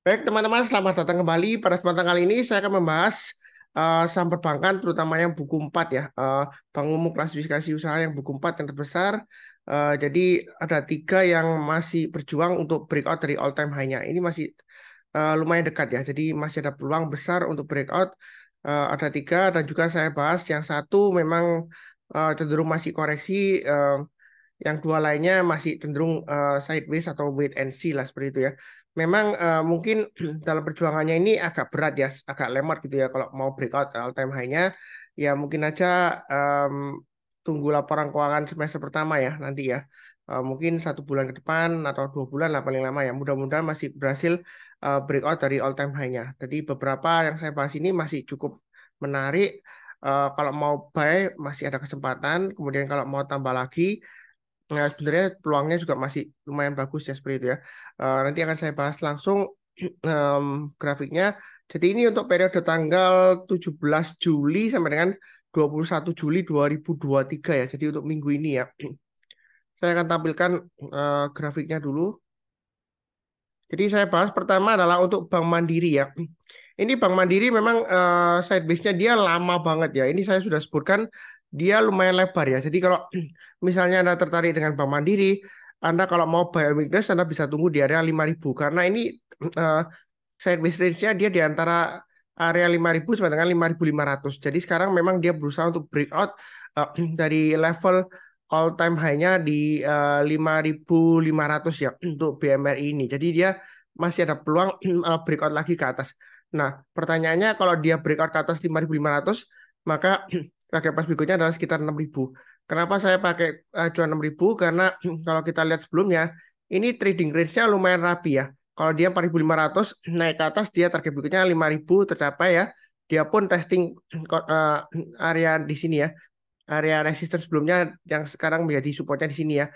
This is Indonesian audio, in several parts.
Baik teman-teman, selamat datang kembali. Pada kesempatan kali ini saya akan membahas saham perbankan, terutama yang buku 4 ya. Bank Umum klasifikasi usaha yang buku 4 yang terbesar. Jadi ada 3 yang masih berjuang untuk breakout dari all time high-nya. Ini masih lumayan dekat ya. Jadi masih ada peluang besar untuk breakout. Ada 3 dan juga saya bahas yang satu memang cenderung masih koreksi. Yang 2 lainnya masih cenderung sideways atau wait and see lah seperti itu ya. Memang mungkin dalam perjuangannya ini agak berat ya, agak lemot gitu ya kalau mau breakout all time high-nya. Ya mungkin aja em, tunggu laporan keuangan semester pertama ya nanti ya. Mungkin 1 bulan ke depan atau 2 bulan lah paling lama ya. Mudah-mudahan masih berhasil breakout dari all time high-nya. Jadi beberapa yang saya bahas ini masih cukup menarik. Kalau mau buy masih ada kesempatan. Kemudian kalau mau tambah lagi, nah, sebenarnya peluangnya juga masih lumayan bagus ya seperti itu ya. Nanti akan saya bahas langsung em, grafiknya. Jadi ini untuk periode tanggal 17 Juli sampai dengan 21 Juli 2023 ya. Jadi untuk minggu ini ya. Saya akan tampilkan grafiknya dulu. Jadi saya bahas pertama adalah untuk Bank Mandiri ya. Ini Bank Mandiri memang side base-nya dia lama banget ya. Ini saya sudah sebutkan dia lumayan lebar ya. Jadi kalau misalnya Anda tertarik dengan Bank Mandiri, Anda kalau mau buy weakness Anda bisa tunggu di area 5.000 karena ini eh, side base range-nya dia di antara area 5.000 sampai dengan 5.500. Jadi sekarang memang dia berusaha untuk breakout dari level all time high-nya di 5.500 ya untuk BMRI ini. Jadi dia masih ada peluang breakout lagi ke atas. Nah, pertanyaannya kalau dia breakout ke atas 5.500, maka target pas berikutnya adalah sekitar 6.000. Kenapa saya pakai acuan 6.000? Karena kalau kita lihat sebelumnya, ini trading range-nya lumayan rapi ya. Kalau dia 4.500 naik ke atas, dia target berikutnya 5.000 tercapai ya. Dia pun testing eh, area di sini ya, area resistance sebelumnya yang sekarang menjadi supportnya di sini ya.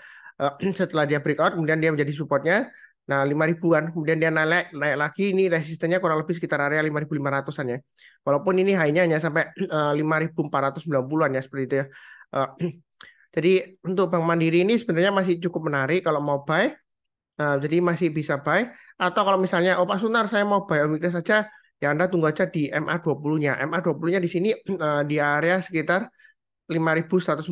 Setelah dia breakout, kemudian dia menjadi supportnya. Nah, 5.000-an. Kemudian dia naik naik lagi, ini resistennya kurang lebih sekitar area 5.500-an ya. Walaupun ini high-nya hanya sampai 5.490-an ya, seperti itu ya. Eh, jadi untuk Bank Mandiri ini sebenarnya masih cukup menarik kalau mau buy. Jadi masih bisa buy. Atau kalau misalnya, oh Pak Sunar saya mau buy Omikron saja, ya Anda tunggu aja di MA20-nya. MA20-nya di sini di area sekitar 5.197,5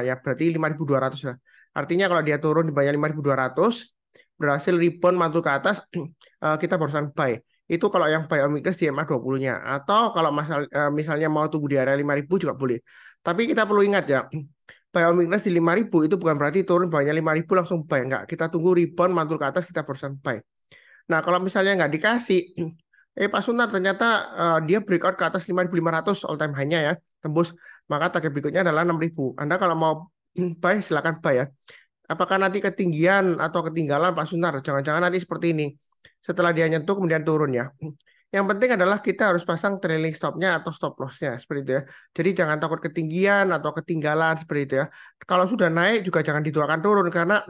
ya, berarti 5.200 lah. Artinya kalau dia turun di banyak 5.200, berhasil rebound mantul ke atas, kita barusan buy. Itu kalau yang buy Omikron di MA20-nya. Atau kalau misalnya mau tunggu di area 5.000 juga boleh. Tapi kita perlu ingat ya, buy Omikron di 5.000 itu bukan berarti turun banyak 5.000 langsung buy. Enggak, kita tunggu rebound mantul ke atas, kita barusan buy. Nah, kalau misalnya nggak dikasih, Pak Sunar ternyata dia breakout ke atas 5.500 all time high-nya ya, tembus, maka target berikutnya adalah 6.000. Anda kalau mau buy, silakan buy ya. Apakah nanti ketinggian atau ketinggalan Pak Sunar? Jangan-jangan nanti seperti ini. Setelah dia nyentuh kemudian turun ya. Yang penting adalah kita harus pasang trailing stop-nya atau stop loss-nya seperti itu ya. Jadi jangan takut ketinggian atau ketinggalan seperti itu ya. Kalau sudah naik juga jangan didoakan turun karena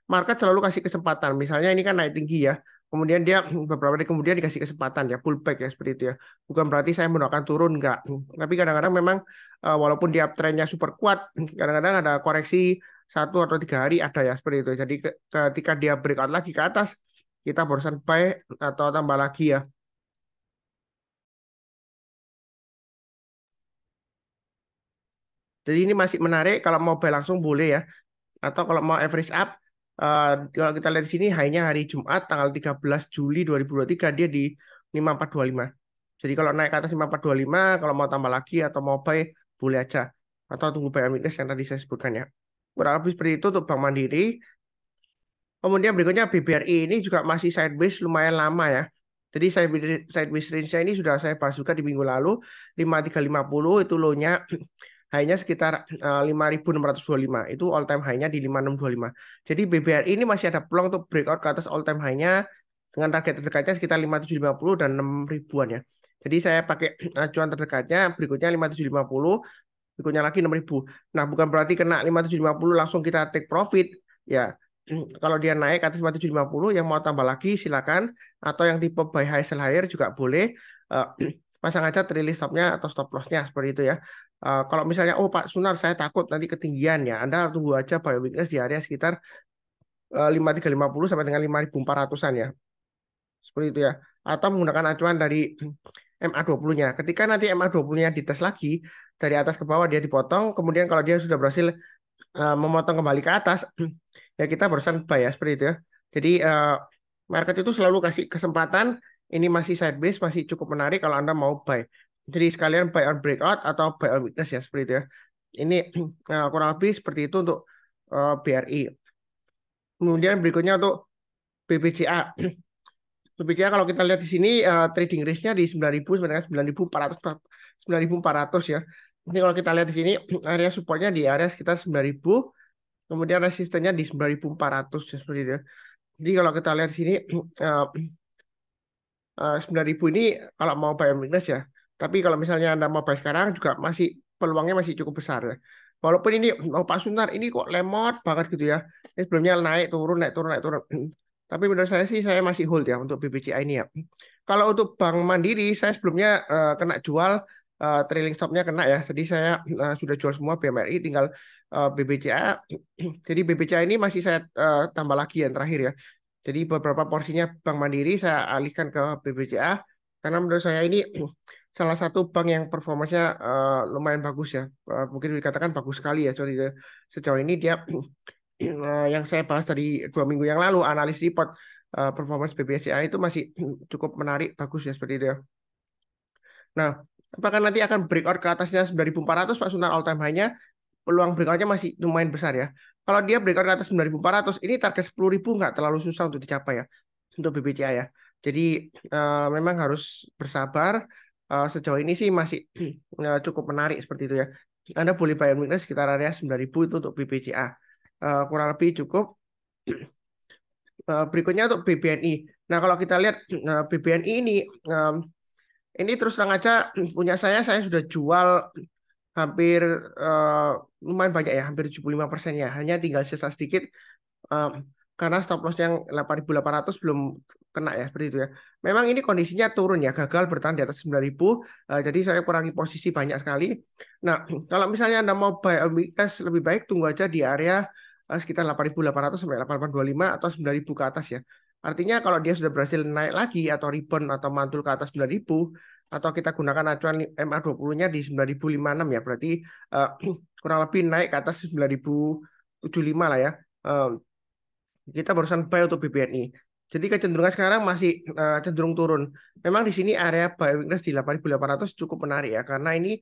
market selalu kasih kesempatan. Misalnya ini kan naik tinggi ya. Kemudian dia beberapa hari kemudian dikasih kesempatan ya, pullback ya seperti itu ya. Bukan berarti saya mendoakan turun enggak. Tapi kadang-kadang memang walaupun dia uptrendnya super kuat, kadang-kadang ada koreksi 1 atau 3 hari ada ya seperti itu. Jadi ketika dia breakout lagi ke atas, kita barusan buy atau tambah lagi ya. Jadi ini masih menarik kalau mau buy langsung boleh ya. Atau kalau mau average up, kalau kita lihat di sini high-nya hari Jumat tanggal 13 Juli 2023 dia di 5425. Jadi kalau naik ke atas 5425, kalau mau tambah lagi atau mau buy boleh aja. Atau tunggu buy amicus yang tadi saya sebutkan ya. Kurang lebih seperti itu untuk Bank Mandiri. Kemudian berikutnya BBRI ini juga masih sideways lumayan lama ya. Jadi sideways range-nya ini sudah saya bahas juga di minggu lalu, 5350 itu low-nya, high-nya sekitar 5.625. Itu all time high-nya di 5.625. Jadi BBRI ini masih ada peluang untuk breakout ke atas all time high-nya dengan target terdekatnya sekitar 5.750 dan 6.000-an ya. Jadi saya pakai acuan terdekatnya berikutnya 5.750, berikutnya lagi 6.000. Nah, bukan berarti kena 5.750 langsung kita take profit ya. Kalau dia naik ke atas 5.750 yang mau tambah lagi silakan, atau yang tipe buy high sell higher juga boleh. Eh, Pasang aja trailing stop-nya atau stop loss-nya seperti itu ya. Kalau misalnya oh Pak Sunar saya takut nanti ketinggian ya, Anda tunggu aja buy weakness di area sekitar 5.350 sampai dengan 5.400-an ya. seperti itu ya. Atau menggunakan acuan dari MA20-nya. Ketika nanti MA20-nya dites lagi dari atas ke bawah dia dipotong, kemudian kalau dia sudah berhasil memotong kembali ke atas, ya kita barusan buy ya seperti itu ya. Jadi market itu selalu kasih kesempatan ini masih sideways, masih cukup menarik kalau Anda mau buy. Jadi sekalian buy on breakout atau buy on weakness ya seperti itu ya. Ini kurang lebih seperti itu untuk BRI. Kemudian berikutnya untuk BBCA. BBCA kalau kita lihat di sini trading range-nya di 9.000 sampai 9.400 ya. Ini kalau kita lihat di sini area supportnya di area sekitar 9.000, kemudian resistennya di 9.400 ya seperti itu ya. Jadi kalau kita lihat di sini 9.000 ini kalau mau buy on weakness ya. Tapi kalau misalnya Anda mau buy sekarang juga masih peluangnya masih cukup besar ya. Walaupun ini Pak Suntar ini kok lemot banget gitu ya. Ini sebelumnya naik turun naik turun naik turun. Tapi menurut saya sih saya masih hold ya untuk BBCA ini ya. Kalau untuk Bank Mandiri saya sebelumnya kena jual trailing stopnya kena ya. Jadi saya sudah jual semua BMRI tinggal BBCA. Jadi BBCA ini masih saya tambah lagi yang terakhir ya. Jadi beberapa porsinya Bank Mandiri saya alihkan ke BBCA karena menurut saya ini salah satu bank yang performanya lumayan bagus ya. Mungkin dikatakan bagus sekali ya. Sorry, sejauh ini dia yang saya bahas tadi 2 minggu yang lalu analis report performance BBCA itu masih cukup menarik, bagus ya seperti itu ya. Nah, apakah nanti akan breakout ke atasnya 9.400 Pak Suntar all time high-nya? Peluang breakout-nya masih lumayan besar ya. Kalau dia breakout ke atas 9.400, ini target 10.000 nggak terlalu susah untuk dicapai ya untuk BBCA ya. Jadi memang harus bersabar. Sejauh ini sih masih cukup menarik seperti itu ya. Anda boleh buy on weakness sekitar area 9.000 itu untuk BBCA. Kurang lebih cukup. Berikutnya untuk BBNI. Nah, kalau kita lihat BBNI ini terus terang aja punya saya sudah jual hampir lumayan banyak ya, hampir 75% ya. Hanya tinggal sisa sedikit karena stop loss yang 8.800 belum kena ya, seperti itu ya. Memang ini kondisinya turun ya, gagal bertahan di atas 9.000, jadi saya kurangi posisi banyak sekali. Nah, kalau misalnya Anda mau buy on weakness, lebih baik tunggu aja di area sekitar 8.800 sampai 8.825 atau 9.000 ke atas ya. Artinya kalau dia sudah berhasil naik lagi atau rebound atau mantul ke atas 9.000 atau kita gunakan acuan MA20-nya di 9.056 ya, berarti kurang lebih naik ke atas 9.075 lah ya. Kita barusan buy untuk BBNI. Jadi kecenderungan sekarang masih cenderung turun. Memang di sini area buy weakness di 8.800 cukup menarik ya, karena ini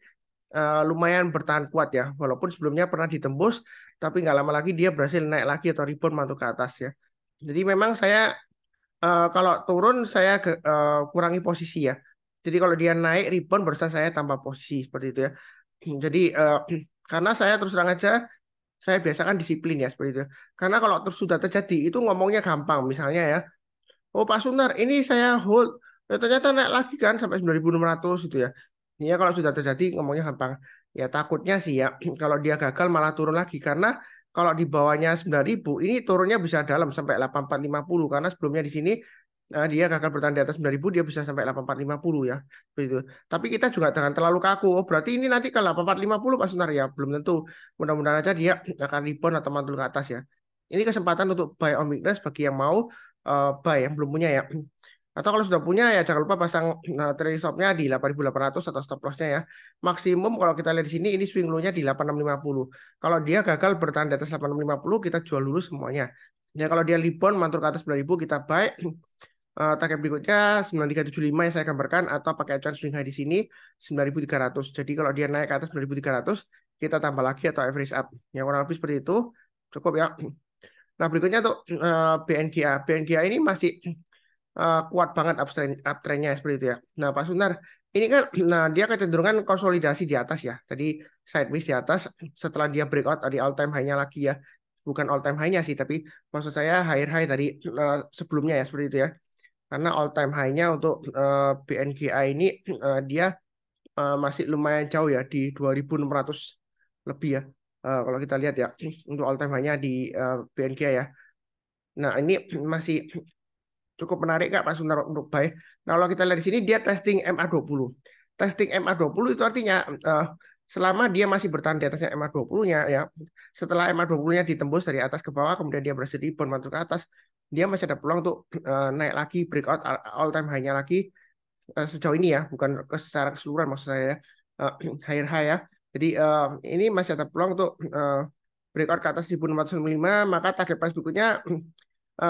lumayan bertahan kuat ya. Walaupun sebelumnya pernah ditembus, tapi nggak lama lagi dia berhasil naik lagi atau rebound mantul ke atas ya. Jadi memang saya kalau turun saya kurangi posisi ya. Jadi kalau dia naik rebound barusan saya tambah posisi seperti itu ya. Jadi karena saya terus terang aja saya biasakan disiplin ya seperti itu. Karena kalau terus sudah terjadi itu ngomongnya gampang. Misalnya ya, oh Pak Sunar, ini saya hold, ternyata naik lagi kan sampai 9.600 gitu ya. Ya kalau sudah terjadi ngomongnya gampang. Ya takutnya sih ya kalau dia gagal malah turun lagi karena kalau di bawahnya 9.000 ini turunnya bisa dalam sampai 8.450 karena sebelumnya di sini dia gagal bertahan di atas 9.000 dia bisa sampai 8.450 ya. Begitu. Tapi kita juga jangan terlalu kaku. Oh, berarti ini nanti ke 8.450 Pak Sunar ya. Belum tentu. Mudah-mudahan aja dia akan rebound atau mantul ke atas ya. Ini kesempatan untuk buy on weakness bagi yang mau buy yang belum punya ya. Atau kalau sudah punya ya jangan lupa pasang trailing stop-nya di 8.800 atau stop loss-nya ya. Maksimum kalau kita lihat di sini ini swing low-nya di 8.650. Kalau dia gagal bertahan di atas 8.650 kita jual dulu semuanya. Ya kalau dia rebound mantul ke atas 9.000 kita buy. Target berikutnya 9.375 yang saya gambarkan atau pakai acuan swing high di sini 9.300. Jadi kalau dia naik ke atas 9.300 kita tambah lagi atau average up. Yang kurang lebih seperti itu. Cukup ya. Nah, berikutnya tuh BNGA. BNGA ini masih kuat banget uptrend-nya seperti itu ya. Nah, Pak Sunar, ini kan dia kecenderungan konsolidasi di atas ya. Tadi sideways di atas setelah dia breakout di all time high-nya lagi ya. Bukan all time high-nya sih, tapi maksud saya higher high tadi sebelumnya ya seperti itu ya. Karena all time high-nya untuk BNGA ini dia masih lumayan jauh ya di 2.600 lebih ya. Kalau kita lihat ya untuk all time high-nya di BNGA ya. Nah, ini masih cukup menarik Kak Pak Sunar untuk buy. Nah, kalau kita lihat di sini dia testing MA20. Testing MA20 itu artinya selama dia masih bertahan di atasnya MA20-nya ya. Setelah MA20-nya ditembus dari atas ke bawah kemudian dia berhasil rebound masuk ke atas. dia masih ada peluang untuk naik lagi breakout all time high-nya lagi sejauh ini ya, bukan secara keseluruhan maksud saya ya, higher high ya. Jadi ini masih ada peluang untuk breakout ke atas 1605, maka target price berikutnya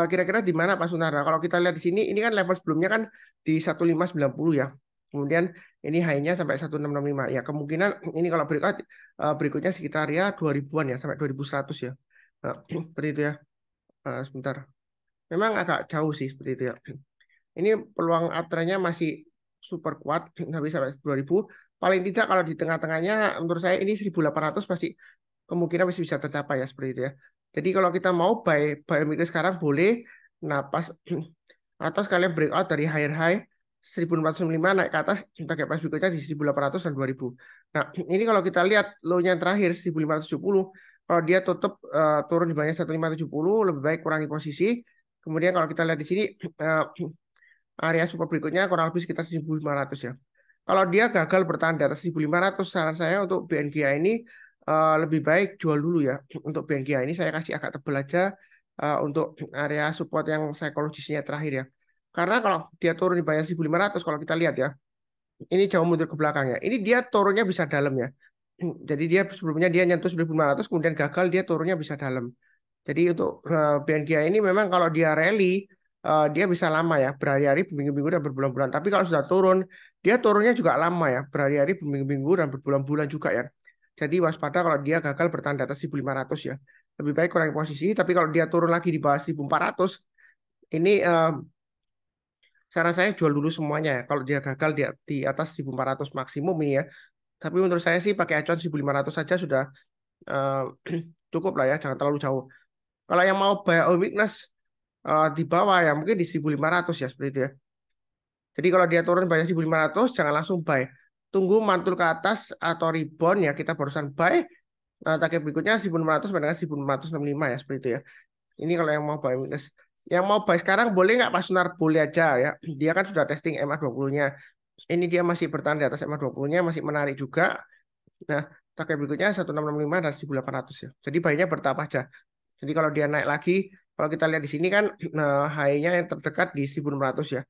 kira-kira di mana Pak Sunara? Kalau kita lihat di sini, ini kan level sebelumnya kan di 1590 ya. Kemudian ini high-nya sampai 1665. Ya, kemungkinan ini kalau breakout berikutnya sekitar ya 2000-an ya, sampai 2100 ya. Seperti itu ya. Sebentar. Memang agak jauh sih seperti itu ya. Ini peluang uptrend-nya masih super kuat sampai 2000. Paling tidak kalau di tengah-tengahnya menurut saya ini 1800 pasti kemungkinan masih bisa tercapai ya seperti itu ya. Jadi kalau kita mau buy mid sekarang boleh. Nah, pas atau sekalian breakout dari higher high 1405 naik ke atas target price berikutnya di 1800 dan 2000. Nah, ini kalau kita lihat low-nya yang terakhir 1570, kalau dia tutup turun di bawahnya 1570 lebih baik kurangi posisi. Kemudian kalau kita lihat di sini area support berikutnya kurang lebih sekitar 1500 ya. Kalau dia gagal bertahan di atas 1500, saran saya untuk BNGA ini lebih baik jual dulu ya. Untuk BNGA ini saya kasih agak tebal aja untuk area support yang psikologisnya terakhir ya. Karena kalau dia turun di bawah 1500, kalau kita lihat ya, ini jauh mundur ke belakang ya. Ini dia turunnya bisa dalam ya. Jadi dia sebelumnya dia nyentuh 1500, kemudian gagal dia turunnya bisa dalam. Jadi untuk BNGA ini memang kalau dia rally dia bisa lama ya, berhari-hari, berminggu-minggu dan berbulan-bulan. Tapi kalau sudah turun, dia turunnya juga lama ya, berhari-hari, berminggu-minggu dan berbulan-bulan juga ya. Jadi waspada kalau dia gagal bertahan di atas 1500 ya. Lebih baik kurangi posisi, tapi kalau dia turun lagi di bawah 1400, ini saran saya jual dulu semuanya ya. Kalau dia gagal di atas 1400 maksimum ini ya. Tapi menurut saya sih pakai acuan 1500 saja sudah eh, cukup lah ya, jangan terlalu jauh. Kalau yang mau buy on weakness di bawah ya mungkin di 1500 ya seperti itu ya. Jadi kalau dia turun banyak 1500 jangan langsung buy. Tunggu mantul ke atas atau rebound ya kita barusan buy. Nah, target berikutnya 1600 sampai dengan 1665 ya seperti itu ya. Ini kalau yang mau buy weakness. Yang mau buy sekarang boleh nggak Pak Sunar? Boleh aja ya. Dia kan sudah testing MA20-nya. Ini dia masih bertahan di atas MA20-nya, masih menarik juga. Nah, target berikutnya 1665 dan 1800 ya. Jadi buy-nya bertahap aja. Jadi kalau dia naik lagi, kalau kita lihat di sini kan high-nya yang terdekat di 1600 ya.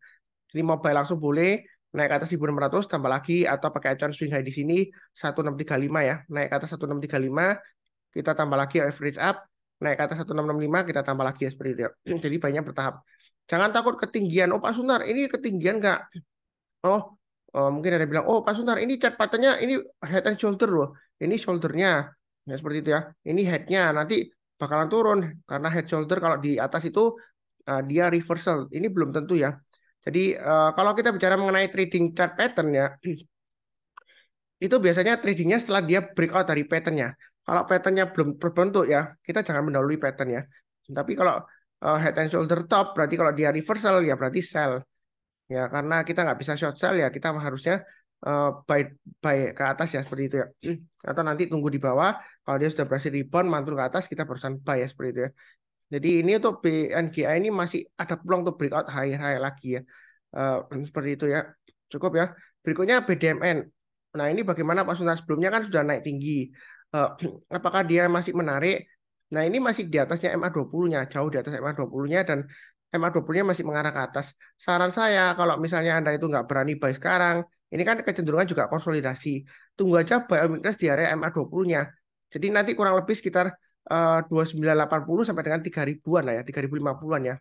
Jadi mau buy langsung boleh, naik ke atas 1600 tambah lagi atau pakai acuan swing high di sini 1635 ya. Naik ke atas 1635 kita tambah lagi average up, naik ke atas 1665 kita tambah lagi ya seperti itu ya. Jadi banyak bertahap. Jangan takut ketinggian. Oh Pak Sunar, ini ketinggian nggak? Oh, mungkin ada yang bilang, oh Pak Sunar, ini cat patternnya ini head and shoulder loh. Ini shouldernya. Ya seperti itu ya. Ini headnya nanti bakalan turun karena head shoulder kalau di atas itu dia reversal. Ini belum tentu ya. Jadi kalau kita bicara mengenai trading chart pattern ya, itu biasanya tradingnya setelah dia breakout dari patternnya. Kalau patternnya belum terbentuk ya, kita jangan mendahului pattern ya. Tapi kalau head and shoulder top, berarti kalau dia reversal ya berarti sell. Ya karena kita nggak bisa short sell ya, kita harusnya buy buy ke atas ya seperti itu ya. Atau nanti tunggu di bawah, kalau dia sudah berhasil rebound mantul ke atas, kita barusan buy ya seperti itu ya. Jadi ini untuk BNGA ini masih ada peluang untuk breakout high lagi ya. Seperti itu ya. Cukup ya. Berikutnya BDMN. Nah, ini bagaimana Pak Sunar sebelumnya kan sudah naik tinggi. Eh, apakah dia masih menarik? Nah, ini masih di atasnya MA20-nya, jauh di atas MA20-nya dan MA20-nya masih mengarah ke atas. Saran saya kalau misalnya Anda itu nggak berani buy sekarang, ini kan kecenderungan juga konsolidasi. Tunggu aja buy on weakness di area MA20-nya. Jadi nanti kurang lebih sekitar 2980 sampai dengan 3000-an lah ya, 3050-an ya.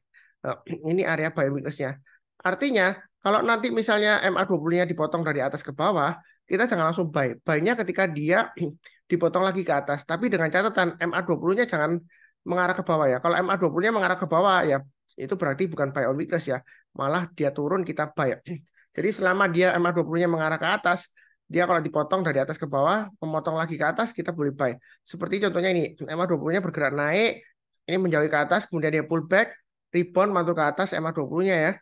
Ini area buy weakness-nya. Artinya, kalau nanti misalnya MA20-nya dipotong dari atas ke bawah, kita jangan langsung buy. Buy-nya ketika dia dipotong lagi ke atas. Tapi dengan catatan MA20-nya jangan mengarah ke bawah ya. Kalau MA20-nya mengarah ke bawah ya, itu berarti bukan buy on weakness ya. Malah dia turun kita buy. Jadi selama dia MA20-nya mengarah ke atas, dia kalau dipotong dari atas ke bawah, memotong lagi ke atas, kita boleh buy. Seperti contohnya ini, MA20-nya bergerak naik, ini menjauhi ke atas, kemudian dia pull back, rebound, mantul ke atas MA20-nya ya.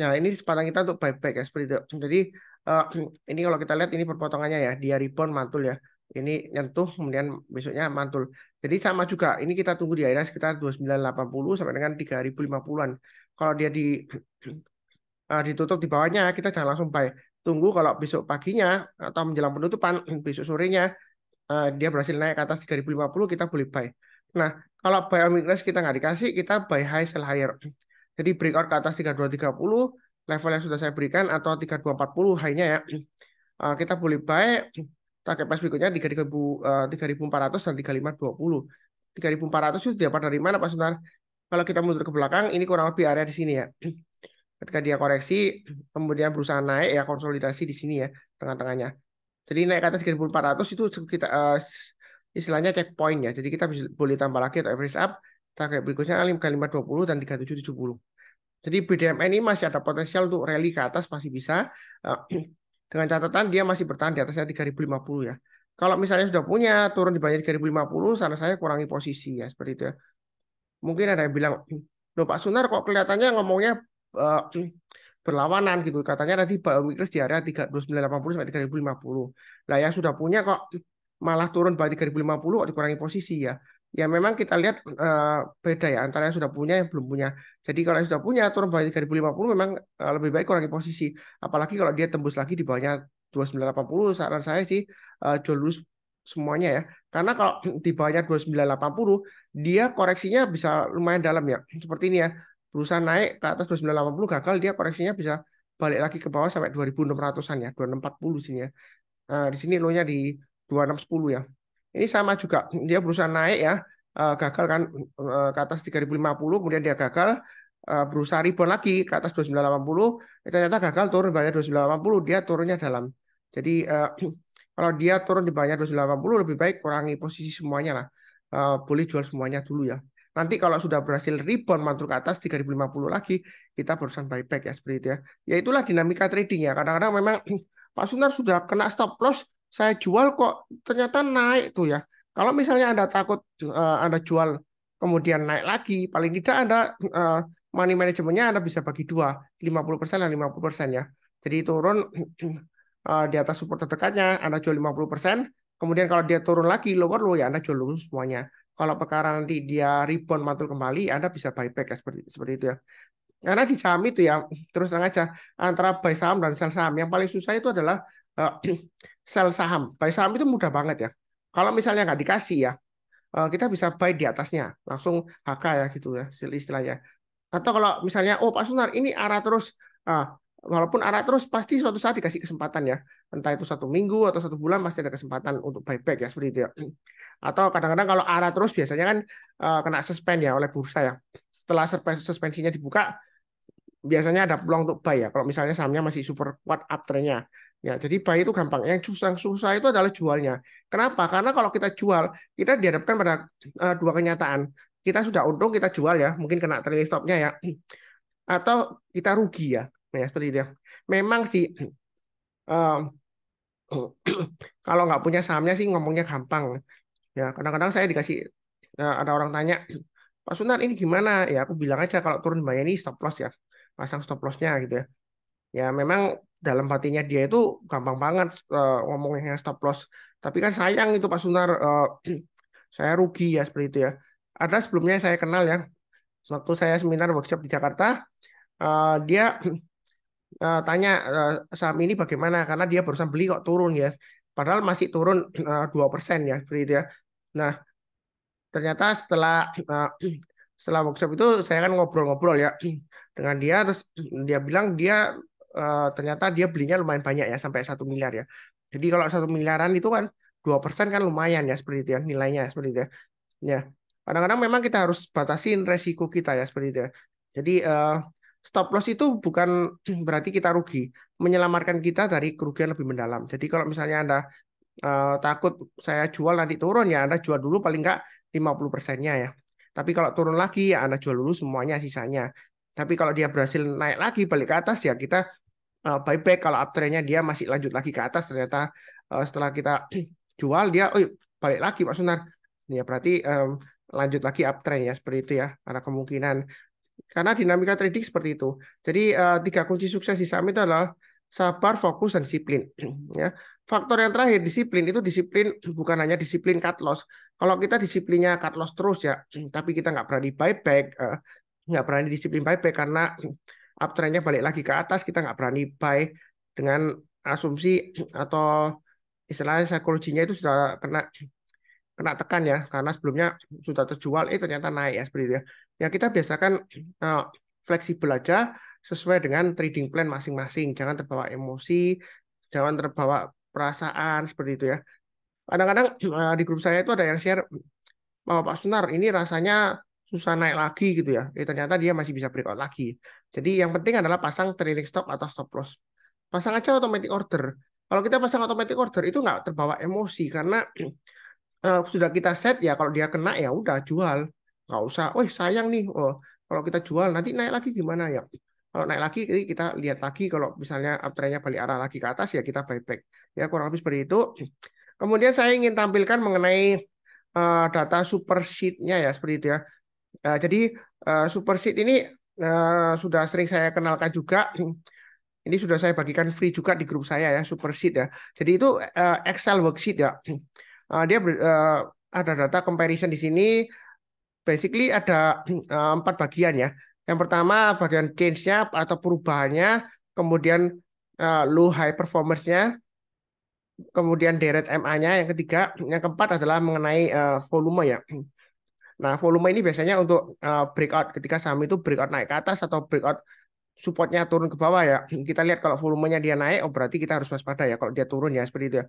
Nah, ini kesempatan kita untuk buyback ya, seperti itu. Jadi, uh, ini kalau kita lihat ini perpotongannya ya, dia rebound, mantul ya. Ini nyentuh, kemudian besoknya mantul. Jadi sama juga, ini kita tunggu di area sekitar 2980 sampai dengan 3050-an. Kalau dia ditutup di bawahnya, kita jangan langsung buy. Tunggu kalau besok paginya atau menjelang penutupan besok sorenya dia berhasil naik ke atas 3050 kita boleh buy. Nah, kalau buy on weakness kita nggak dikasih, kita buy high sell higher. Jadi breakout ke atas 3230, level yang sudah saya berikan, atau 3240 high-nya ya. Kita boleh buy target price berikutnya 3.400 dan 3520. 3.400 itu dapat dari mana Pak Sunar? Kalau kita mundur ke belakang, ini kurang lebih area di sini ya. Ketika dia koreksi, kemudian berusaha naik ya konsolidasi di sini ya, tengah-tengahnya. Jadi naik ke atas 3.400 itu kita istilahnya checkpoint ya. Jadi kita bisa, boleh tambah lagi atau average up. Target berikutnya 5.20 dan 3770. Jadi BDM ini masih ada potensial untuk rally ke atas masih bisa. Dengan catatan dia masih bertahan di atasnya 3.050 ya. Kalau misalnya sudah punya turun di bawah 3.050, saran saya kurangi posisi ya seperti itu ya. Mungkin ada yang bilang, loh Pak Sunar kok kelihatannya ngomongnya uh, berlawanan gitu. Katanya nanti buy on weakness di area 2980 sampai 3.050. Lah yang sudah punya kok malah turun balik 3.050 kok dikurangi posisi ya. Ya memang kita lihat beda ya antara yang sudah punya yang belum punya. Jadi kalau yang sudah punya turun balik 3.050 memang lebih baik kurangi posisi. Apalagi kalau dia tembus lagi di bawahnya 2980, saran saya sih jual dulu semuanya ya. Karena kalau di bawahnya 2980 dia koreksinya bisa lumayan dalam ya. Seperti ini ya. Berusaha naik ke atas 2980 gagal, dia koreksinya bisa balik lagi ke bawah sampai 2600-an ya, 2640 sini ya. Di sini low-nya di 2610 ya. Ini sama juga, dia berusaha naik ya, gagal kan ke atas 3050, kemudian dia gagal, berusaha rebound lagi ke atas 2980, ternyata gagal turun di bawah 2980, dia turunnya dalam. Jadi kalau dia turun di bawah 2980 lebih baik kurangi posisi semuanya lah. Boleh jual semuanya dulu ya. Nanti kalau sudah berhasil rebound mantul ke atas 3050 lagi, kita barusan buyback ya seperti itu ya. Ya itulah dinamika trading ya. Kadang-kadang memang Pak Sunar sudah kena stop loss, saya jual kok ternyata naik tuh ya. Kalau misalnya Anda takut Anda jual kemudian naik lagi, paling tidak Anda money manajemennya Anda bisa bagi dua, 50% dan 50% ya. Jadi turun di atas support terdekatnya Anda jual 50%, kemudian kalau dia turun lagi lower low ya Anda jual dulu semuanya. Kalau perkara nanti dia rebound mantul kembali, Anda bisa buyback ya seperti itu ya. Karena di saham itu ya, terus terang aja, antara buy saham dan sell saham, yang paling susah itu adalah uh, sell saham. Buy saham itu mudah banget ya. Kalau misalnya nggak dikasih ya, kita bisa buy di atasnya, langsung HK ya gitu ya istilahnya. Atau kalau misalnya, oh Pak Sunar, ini arah terus, ah, walaupun arah terus pasti suatu saat dikasih kesempatan ya. Entah itu 1 minggu atau 1 bulan pasti ada kesempatan untuk buyback ya seperti itu ya. Atau kadang-kadang kalau arah terus biasanya kan kena suspend ya oleh bursa ya. Setelah suspensinya dibuka, biasanya ada peluang untuk buy ya. Kalau misalnya sahamnya masih super kuat uptrendnya. Ya, jadi buy itu gampang. Yang susah itu adalah jualnya. Kenapa? Karena kalau kita jual, kita dihadapkan pada dua kenyataan. Kita sudah untung, kita jual ya. Mungkin kena trailing stopnya ya. Atau kita rugi ya. Nah, ya, seperti itu ya. Memang sih, eh, kalau nggak punya sahamnya sih ngomongnya gampang. Ya, kadang-kadang saya dikasih, ada orang tanya, Pak Sunan ini gimana? Ya, aku bilang aja kalau turun banyak ini stop loss ya. Pasang stop lossnya gitu ya. Ya memang dalam hatinya dia itu gampang banget ngomongnya stop loss. Tapi kan sayang itu Pak Sunar, saya rugi ya seperti itu ya. Ada sebelumnya saya kenal ya, waktu saya seminar workshop di Jakarta, dia tanya saham ini bagaimana karena dia barusan beli kok turun ya. Padahal masih turun 2% ya seperti itu ya. Nah ternyata setelah workshop itu saya kan ngobrol-ngobrol ya dengan dia, terus dia bilang dia ternyata dia belinya lumayan banyak ya sampai 1 miliar ya. Jadi kalau 1 miliaran itu kan 2% kan lumayan ya seperti itu ya nilainya seperti itu ya. Ya, kadang-kadang memang kita harus batasin resiko kita ya seperti itu ya. Jadi stop loss itu bukan berarti kita rugi, menyelamatkan kita dari kerugian lebih mendalam. Jadi kalau misalnya Anda takut saya jual nanti turun ya Anda jual dulu paling enggak 50%-nya ya. Tapi kalau turun lagi ya Anda jual dulu semuanya sisanya. Tapi kalau dia berhasil naik lagi balik ke atas ya kita buyback. Kalau uptrend-nya dia masih lanjut lagi ke atas ternyata setelah kita jual dia oh balik lagi Pak Sunar. Ya berarti lanjut lagi uptrend ya seperti itu ya. Ada kemungkinan karena dinamika trading seperti itu. Jadi tiga kunci sukses di saham itu adalah sabar, fokus, dan disiplin. Ya. Faktor yang terakhir disiplin itu disiplin bukan hanya disiplin cut loss. Kalau kita disiplinnya cut loss terus ya, tapi kita nggak berani buyback, nggak berani disiplin buyback karena uptrendnya balik lagi ke atas, kita nggak berani buy dengan asumsi atau istilahnya psikologinya itu sudah kena kena tekan ya, karena sebelumnya sudah terjual, ternyata naik ya seperti itu ya. Ya kita biasakan fleksibel aja sesuai dengan trading plan masing-masing. Jangan terbawa emosi, jangan terbawa perasaan seperti itu ya. Kadang-kadang di grup saya itu ada yang share, Pak Sunar, ini rasanya susah naik lagi gitu ya. Ternyata dia masih bisa breakout lagi. Jadi yang penting adalah pasang trailing stop atau stop loss. Pasang aja automatic order. Kalau kita pasang automatic order itu nggak terbawa emosi karena sudah kita set ya, kalau dia kena ya udah jual, nggak usah oh sayang nih, kalau kita jual nanti naik lagi gimana ya, kalau naik lagi jadi kita lihat lagi, kalau misalnya uptrendnya balik arah lagi ke atas ya kita buyback ya, kurang lebih seperti itu. Kemudian saya ingin tampilkan mengenai data super sheet-nya ya seperti itu ya. Jadi super sheet ini sudah sering saya kenalkan juga. Ini sudah saya bagikan free juga di grup saya ya, super sheet ya. Jadi itu Excel worksheet ya. Dia ada data comparison di sini. Basically ada 4 bagian ya. Yang pertama bagian change-nya atau perubahannya, kemudian low high performance-nya, kemudian deret MA-nya, yang ketiga, yang keempat adalah mengenai volume ya. Nah, volume ini biasanya untuk breakout, ketika saham itu breakout naik ke atas atau breakout supportnya turun ke bawah ya. Kita lihat kalau volumenya dia naik, oh berarti kita harus waspada ya. Kalau dia turun ya seperti itu ya.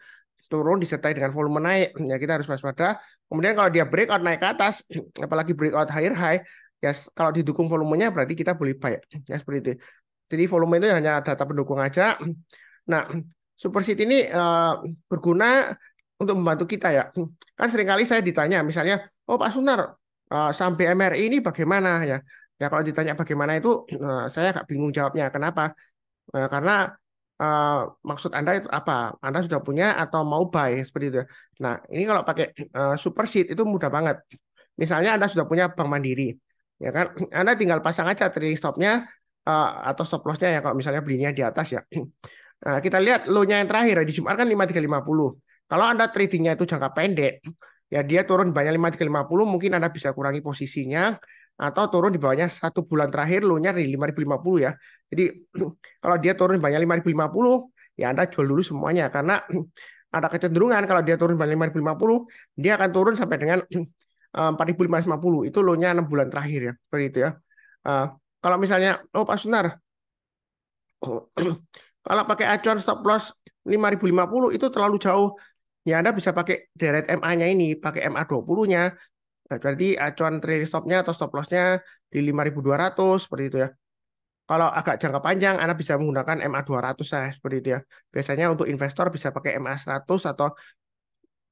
Turun disertai dengan volume naik, ya kita harus waspada. Kemudian kalau dia breakout naik ke atas, apalagi breakout higher high, ya kalau didukung volumenya berarti kita boleh buy ya seperti itu. Jadi volume itu hanya data pendukung aja. Nah, Superseed ini berguna untuk membantu kita ya. Kan seringkali saya ditanya, misalnya, oh Pak Sunar, saham BMRI ini bagaimana ya? Ya kalau ditanya bagaimana itu, saya agak bingung jawabnya. Kenapa? Karena eh, maksud Anda itu apa? Anda sudah punya atau mau buy seperti itu. Nah, ini kalau pakai super sheet itu mudah banget. Misalnya Anda sudah punya Bank Mandiri, ya kan? Anda tinggal pasang aja trading stopnya atau stop lossnya ya kalau misalnya belinya di atas ya. Nah, kita lihat low-nya yang terakhir di Jumat kan 5350. Kalau Anda tradingnya itu jangka pendek, ya dia turun banyak 5350, mungkin Anda bisa kurangi posisinya atau turun di bawahnya 1 bulan terakhir low-nya di 5050 ya. Jadi kalau dia turun banyak 5050, ya Anda jual dulu semuanya karena ada kecenderungan kalau dia turun banyak 5050, dia akan turun sampai dengan 4550. Itu low-nya 6 bulan terakhir ya. Seperti itu ya. Eh, Kalau misalnya, oh Pak Sunar, kalau pakai acuan stop loss 5050 itu terlalu jauh. Ya Anda bisa pakai deret MA-nya ini, pakai MA20-nya. Nah, berarti acuan trailing stop-nya atau stop loss-nya di 5200 seperti itu ya. Kalau agak jangka panjang, Anda bisa menggunakan MA200 ya, seperti itu ya. Biasanya untuk investor bisa pakai MA100 atau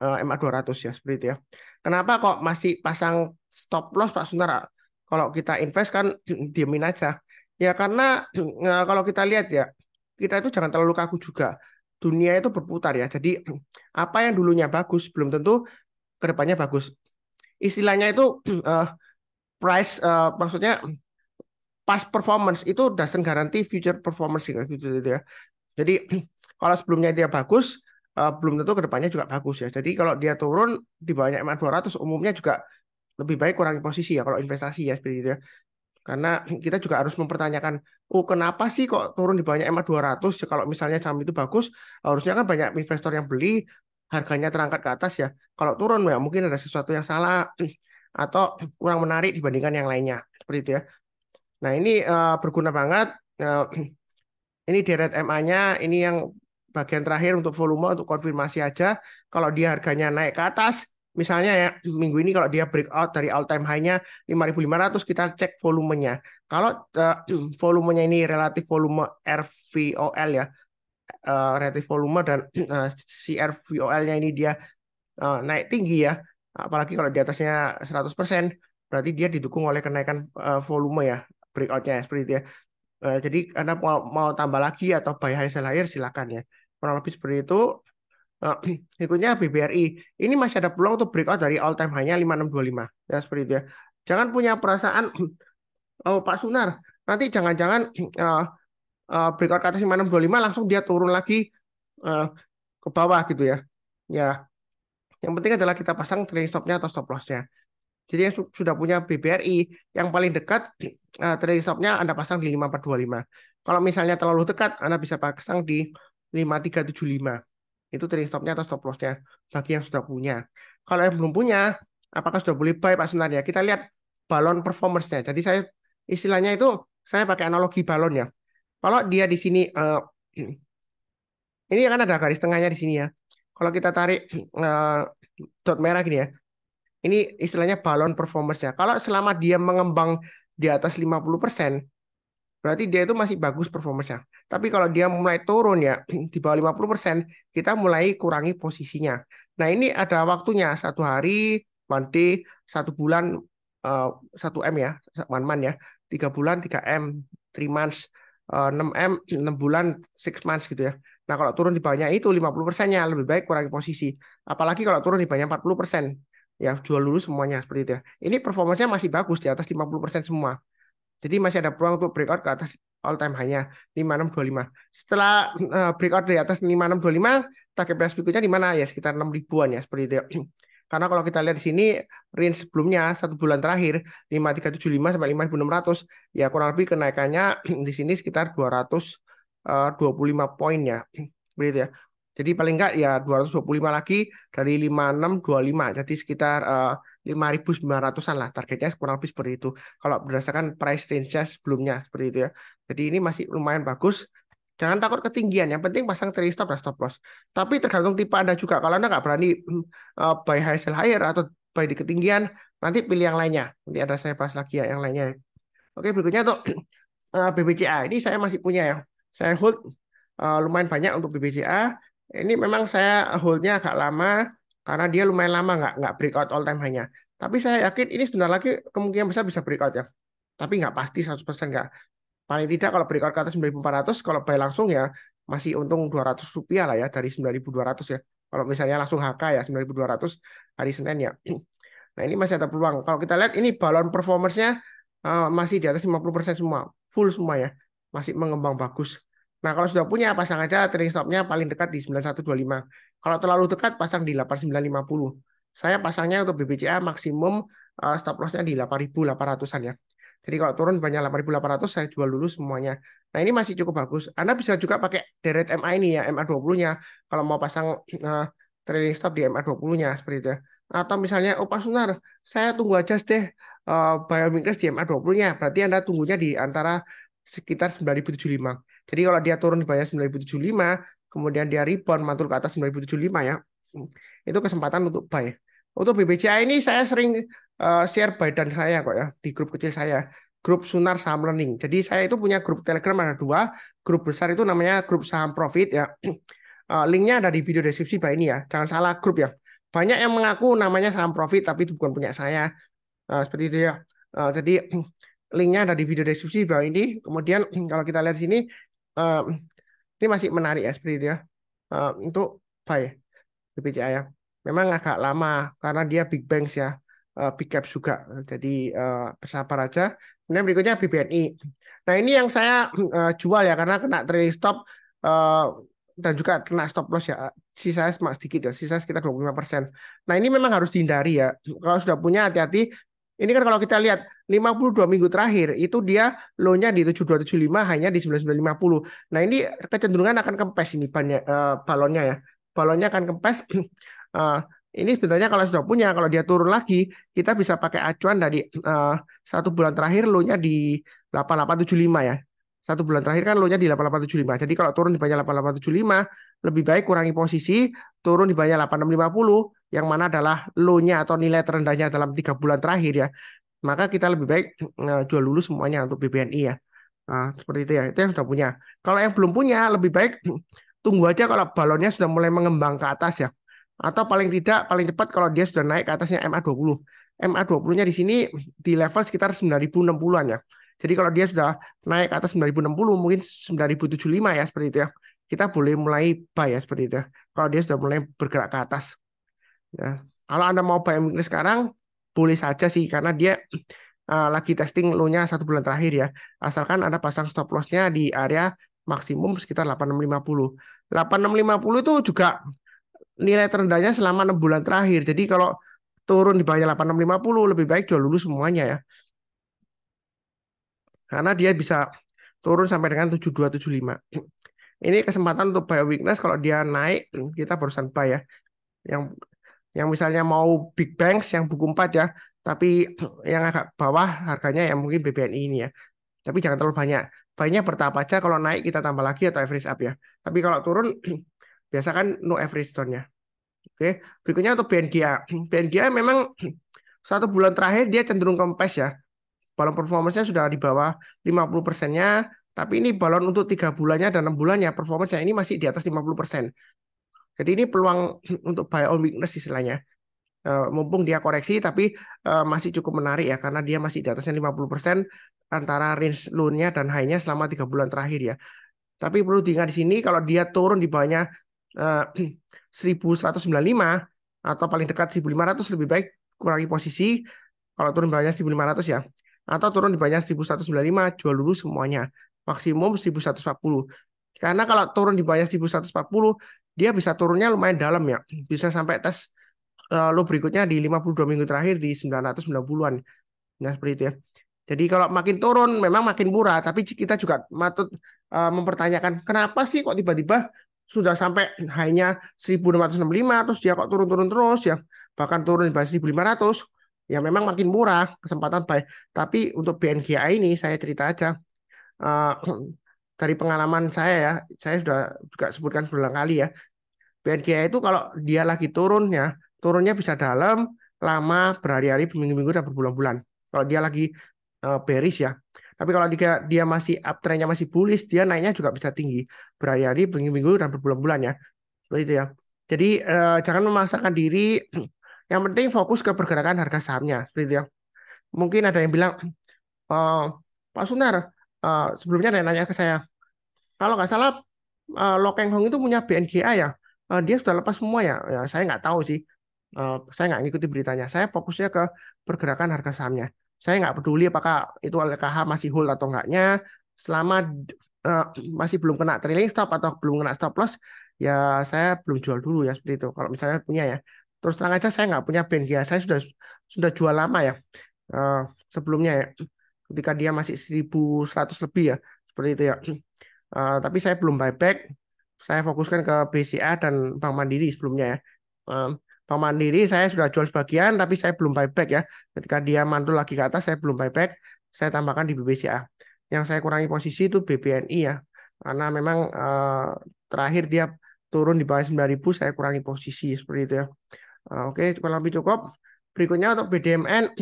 MA200 ya, seperti itu ya. Kenapa kok masih pasang stop loss Pak Sunar? Kalau kita invest kan diemin aja. Ya karena kalau kita lihat ya, kita itu jangan terlalu kaku juga. Dunia itu berputar ya. Jadi apa yang dulunya bagus belum tentu kedepannya bagus. Istilahnya itu price, maksudnya past performance itu doesn't guarantee future performance gitu ya. Jadi kalau sebelumnya dia bagus, belum tentu kedepannya juga bagus ya. Jadi kalau dia turun di bawahnya MA200 umumnya juga lebih baik kurangi posisi ya kalau investasi ya seperti itu ya. Karena kita juga harus mempertanyakan, oh kenapa sih kok turun di bawahnya MA200 ya, kalau misalnya saham itu bagus, harusnya kan banyak investor yang beli, harganya terangkat ke atas ya. Kalau turun ya mungkin ada sesuatu yang salah atau kurang menarik dibandingkan yang lainnya. Seperti itu ya. Nah, ini berguna banget. Ini deret MA-nya, ini yang bagian terakhir untuk volume, untuk konfirmasi aja. Kalau dia harganya naik ke atas, misalnya ya, minggu ini kalau dia breakout dari all time high-nya 5.500, kita cek volumenya. Kalau volumenya ini relatif volume RVOL ya, relatif volume dan si RVOL-nya ini dia naik tinggi ya, apalagi kalau di atasnya 100%, berarti dia didukung oleh kenaikan volume ya, breakout-nya seperti itu ya. Jadi Anda mau tambah lagi atau buy high sell higher silakan ya. Kurang lebih seperti itu. Eh, Berikutnya BBRI. Ini masih ada peluang untuk breakout dari all time high-nya 5625. Ya seperti itu ya. Jangan punya perasaan oh Pak Sunar, nanti jangan-jangan breakout ke atas 5625 langsung dia turun lagi eh, ke bawah gitu ya. Ya, yang penting adalah kita pasang trailing stop-nya atau stop loss-nya. Jadi yang sudah punya BBRI yang paling dekat, trading stop-nya Anda pasang di 5425. Kalau misalnya terlalu dekat, Anda bisa pasang di 5375. Itu trading stop-nya atau stop loss-nya bagi yang sudah punya. Kalau yang belum punya, apakah sudah boleh buy Pak Sunar ya? Kita lihat balon performance-nya. Jadi saya istilahnya itu saya pakai analogi balon ya. Kalau dia di sini ini kan ada garis tengahnya di sini ya. Kalau kita tarik dot merah gini ya. Ini istilahnya balon performance-nya. Kalau selama dia mengembang di atas 50%, berarti dia itu masih bagus performanya. Tapi kalau dia mulai turun ya di bawah 50%, kita mulai kurangi posisinya. Nah, ini ada waktunya 1 hari, one day, 1 bulan, 1 M ya, 1 man ya, 3 bulan, 3 M, 3 months, 6 M, 6 bulan, 6 months gitu ya. Nah, kalau turun di bawahnya itu 50%-nya, lebih baik kurangi posisi. Apalagi kalau turun di bawahnya 40%, ya jual dulu semuanya seperti itu ya. Ini performanya masih bagus di atas 50% semua. Jadi masih ada peluang untuk breakout ke atas all time high-nya 5625. Setelah breakout di atas 5625, target price berikutnya di mana ya sekitar 6 ribuan ya seperti itu ya. Karena kalau kita lihat di sini range sebelumnya 1 bulan terakhir 5375 sampai 5600 ya kurang lebih kenaikannya di sini sekitar 225 poin ya. Seperti itu ya. Jadi paling enggak ya 225 lagi dari 5625. Jadi sekitar 5.900-an lah targetnya kurang lebih seperti itu. Kalau berdasarkan price range-nya sebelumnya seperti itu ya. Jadi ini masih lumayan bagus. Jangan takut ketinggian, yang penting pasang trailing stop dan stop loss. Tapi tergantung tipe Anda juga. Kalau Anda nggak berani buy high sell higher atau buy di ketinggian, nanti pilih yang lainnya. Nanti ada saya bahas lagi ya yang lainnya. Oke, berikutnya tuh BBCA. Ini saya masih punya ya. Saya hold lumayan banyak untuk BBCA. Ini memang saya hold-nya agak lama karena dia lumayan lama nggak breakout all time high-nya. Tapi saya yakin ini sebentar lagi kemungkinan besar bisa breakout ya. Tapi nggak pasti 100% nggak. Paling tidak kalau breakout ke atas 9.400, kalau buy langsung ya masih untung Rp200 lah ya dari 9.200 ya. Kalau misalnya langsung HK ya 9.200 hari Senin ya. Nah ini masih ada peluang. Kalau kita lihat ini balon performance-nya masih di atas 50% semua. Full semua ya. Masih mengembang bagus. Nah kalau sudah punya pasang aja trading stop-nya paling dekat di 9125. Kalau terlalu dekat pasang di 8950. Saya pasangnya untuk BBCA maksimum stop loss-nya di 8.800-an ya. Jadi kalau turun banyak 8.800 saya jual dulu semuanya. Nah ini masih cukup bagus. Anda bisa juga pakai deret MA ini ya, MA20-nya. Kalau mau pasang trading stop di MA20-nya seperti itu ya. Atau misalnya, oh Pak Sunar, saya tunggu aja deh Biominkers di MA20-nya. Berarti Anda tunggunya di antara sekitar 9.075. Jadi kalau dia turun di bawah 9.075, kemudian dia rebound mantul ke atas 9.075 ya, itu kesempatan untuk buy. Untuk BBCA ini saya sering share buy dan saya kok ya di grup kecil saya, grup Sunar Saham Learning. Jadi saya itu punya grup Telegram ada 2, grup besar itu namanya grup Saham Profit ya. Linknya ada di video deskripsi Pak ini ya. Jangan salah grup ya. Banyak yang mengaku namanya Saham Profit tapi itu bukan punya saya. Seperti itu ya. Jadi linknya ada di video deskripsi bawah ini. Kemudian kalau kita lihat sini, ini masih menarik ya seperti itu ya. Untuk buy BBCA ya. Memang agak lama karena dia big banks ya, big caps juga. Jadi bersabar aja. Kemudian berikutnya BBNI. Nah ini yang saya jual ya karena kena trailing stop dan juga kena stop loss ya. Sisa cuma sedikit ya, sisa sekitar 25%. Nah ini memang harus dihindari ya. Kalau sudah punya hati-hati. Ini kan kalau kita lihat 52 minggu terakhir itu dia low-nya di 7275 hanya di 9950. Nah ini kecenderungan akan kempes ini balonnya ya. Balonnya akan kempes. Ini sebenarnya kalau sudah punya, kalau dia turun lagi, kita bisa pakai acuan dari 1 bulan terakhir low-nya di 8875 ya. 1 bulan terakhir kan low-nya di 8875. Jadi kalau turun di banyak 8875, lebih baik kurangi posisi, turun di banyak 8650, yang mana adalah low-nya atau nilai terendahnya dalam 3 bulan terakhir ya. Maka kita lebih baik jual dulu semuanya untuk BBNI ya. Seperti itu ya, itu yang sudah punya. Kalau yang belum punya, lebih baik tunggu aja kalau balonnya sudah mulai mengembang ke atas ya. Atau paling tidak, paling cepat kalau dia sudah naik ke atasnya MA20. MA20-nya di sini di level sekitar 9.060-an ya. Jadi kalau dia sudah naik ke atas 9.060, mungkin 9.075 ya, seperti itu ya. Kita boleh mulai buy ya, seperti itu ya. Kalau dia sudah mulai bergerak ke atas. Ya. Kalau Anda mau buy Inggris sekarang, boleh saja sih, karena dia lagi testing low-nya 1 bulan terakhir ya. Asalkan Anda pasang stop loss-nya di area maksimum sekitar 8650. 8650 itu juga nilai terendahnya selama 6 bulan terakhir. Jadi kalau turun di bawah 8650 lebih baik jual dulu semuanya ya. Karena dia bisa turun sampai dengan 7275. Ini kesempatan untuk buy weakness kalau dia naik kita barusan buy ya. Yang Yang misalnya mau Big Banks yang buku 4 ya, tapi yang agak bawah harganya ya mungkin BBNI ini ya. Tapi jangan terlalu banyak. Baiknya bertahap aja, kalau naik kita tambah lagi atau average up ya. Tapi kalau turun biasa kan no average down-nya. Oke, berikutnya untuk BNGA. BNGA memang 1 bulan terakhir dia cenderung kempes ya. Balon performance-nya sudah di bawah 50%-nya, tapi ini balon untuk 3 bulannya dan 6 bulannya performance-nya ini masih di atas 50%. Jadi ini peluang untuk buy on weakness istilahnya. Mumpung dia koreksi tapi masih cukup menarik ya karena dia masih di atasnya 50% antara range low-nya dan high-nya selama 3 bulan terakhir ya. Tapi perlu diingat di sini kalau dia turun di bawahnya 1195 atau paling dekat 1500 lebih baik kurangi posisi kalau turun di bawahnya 1500 ya. Atau turun di bawahnya 1195 jual dulu semuanya. Maksimum 1140. Karena kalau turun di bawahnya 1140 dia bisa turunnya lumayan dalam ya. Bisa sampai tes low berikutnya di 52 minggu terakhir di 990-an. Nah, seperti itu ya. Jadi kalau makin turun memang makin murah, tapi kita juga patut mempertanyakan kenapa sih kok tiba-tiba sudah sampai hanya 1665 terus dia kok turun-turun terus ya. Bahkan turun di bawah 1500. Ya memang makin murah kesempatan buy. Tapi untuk BNGA ini saya cerita aja eh, dari pengalaman saya sudah juga sebutkan berulang kali ya. BNGA itu kalau dia lagi turun ya, turunnya bisa dalam, lama, berhari-hari, berminggu-minggu, dan berbulan-bulan. Kalau dia lagi bearish ya. Tapi kalau dia masih uptrendnya masih bullish, dia naiknya juga bisa tinggi. Berhari-hari, berminggu-minggu, dan berbulan-bulan ya. Seperti itu ya. Jadi jangan memaksakan diri. Yang penting fokus ke pergerakan harga sahamnya. Seperti itu ya. Mungkin ada yang bilang, "Eh, Pak Sunar, sebelumnya ada yang nanya ke saya, kalau nggak salah Lo Keng Hong itu punya BNGA ya. Dia sudah lepas semua ya. Ya saya nggak tahu sih. Saya nggak ngikuti beritanya. Saya fokusnya ke pergerakan harga sahamnya. Saya nggak peduli apakah itu LKH masih hold atau enggaknya. Selama eh, masih belum kena trailing stop atau belum kena stop loss, ya saya belum jual dulu ya seperti itu. Kalau misalnya punya ya. Terus terang aja saya nggak punya BNGA. Saya sudah jual lama ya. Eh, Sebelumnya ya. Ketika dia masih 1100 lebih ya. Seperti itu ya. Tapi saya belum buyback. Saya fokuskan ke BCA dan Bank Mandiri sebelumnya ya. Um, Bank Mandiri saya sudah jual sebagian, tapi saya belum buyback ya. Ketika dia mantul lagi ke atas, saya belum buyback. Saya tambahkan di BCA. Yang saya kurangi posisi itu BBNI ya. Karena memang terakhir dia turun di bawah 9.000, saya kurangi posisi seperti itu ya. Oke, kurang lebih cukup. Berikutnya untuk BDMN,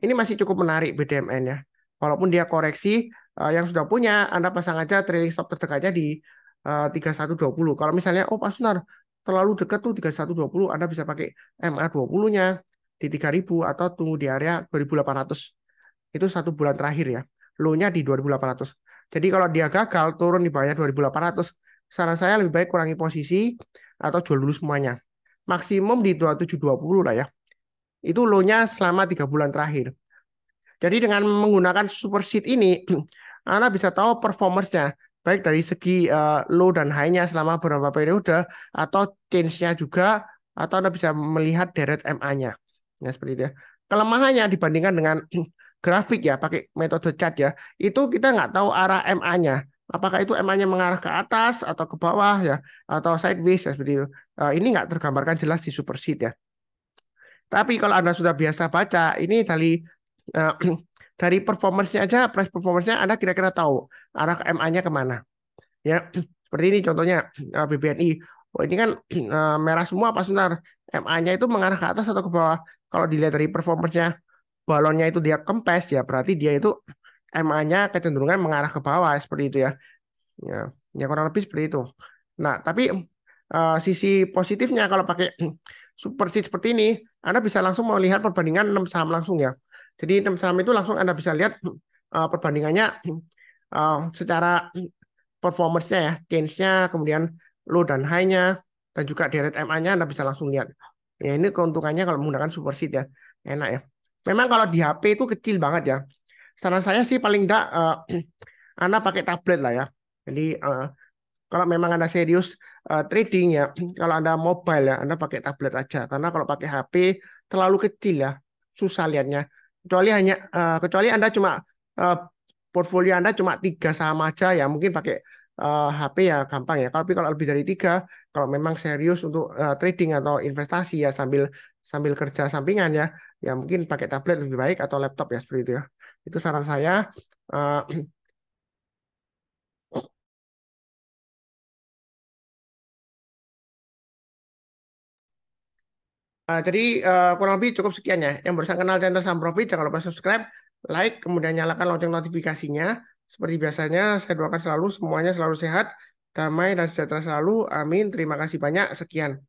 ini masih cukup menarik BDMN ya. Walaupun dia koreksi, yang sudah punya, Anda pasang aja trailing stop terdekatnya di 3120. Kalau misalnya, oh Pak Sunar, terlalu dekat tuh 3120, Anda bisa pakai MA20-nya di 3000 atau tunggu di area 2800. Itu 1 bulan terakhir ya. Low-nya di 2800. Jadi kalau dia gagal turun di bawahnya 2800, saran saya lebih baik kurangi posisi atau jual dulu semuanya. Maksimum di 2720 lah ya. Itu low-nya selama 3 bulan terakhir. Jadi dengan menggunakan super sheet ini, Anda bisa tahu performance-nya, baik dari segi low dan high-nya selama beberapa periode, atau change-nya juga, atau Anda bisa melihat deret MA-nya. Ya, seperti itu ya. Kelemahannya dibandingkan dengan grafik ya, pakai metode chart ya, itu kita nggak tahu arah MA-nya. Apakah itu MA-nya mengarah ke atas atau ke bawah ya, atau sideways ya, seperti itu. Ini nggak tergambarkan jelas di super sheet ya. Tapi kalau Anda sudah biasa baca, ini eh, dari performance-nya aja, price performance-nya Anda kira-kira tahu arah MA-nya kemana. Ya, seperti ini contohnya BBNI. Oh, ini kan merah semua Pak Sunar. MA-nya itu mengarah ke atas atau ke bawah. Kalau dilihat dari performance-nya, balonnya itu dia kempes ya, berarti dia itu MA-nya kecenderungan mengarah ke bawah seperti itu ya. Ya, ya kurang lebih seperti itu. Nah, tapi sisi positifnya kalau pakai super sheet seperti ini, Anda bisa langsung melihat perbandingan 6 saham langsung ya. Jadi 6 saham itu langsung Anda bisa lihat perbandingannya secara performance-nya ya, change-nya, kemudian low dan high-nya, dan juga deret MA-nya Anda bisa langsung lihat. Ya ini keuntungannya kalau menggunakan super sheet ya, enak ya. Memang kalau di HP itu kecil banget ya. Saran saya sih paling enggak Anda pakai tablet lah ya. Jadi kalau memang Anda serius trading ya, kalau Anda mobile ya, Anda pakai tablet aja. Karena kalau pakai HP terlalu kecil ya, susah lihatnya. Kecuali Anda cuma portfolio Anda cuma 3 saham aja ya, mungkin pakai HP ya gampang ya. Tapi kalau lebih dari tiga, kalau memang serius untuk trading atau investasi ya sambil sambil kerja sampingan ya, ya mungkin pakai tablet lebih baik atau laptop ya seperti itu ya. Itu saran saya. Eh, jadi kurang lebih cukup sekian ya. Yang barusan kenal channel Saham Profit, jangan lupa subscribe, like, kemudian nyalakan lonceng notifikasinya. Seperti biasanya, saya doakan selalu semuanya selalu sehat, damai, dan sejahtera selalu. Amin. Terima kasih banyak. Sekian.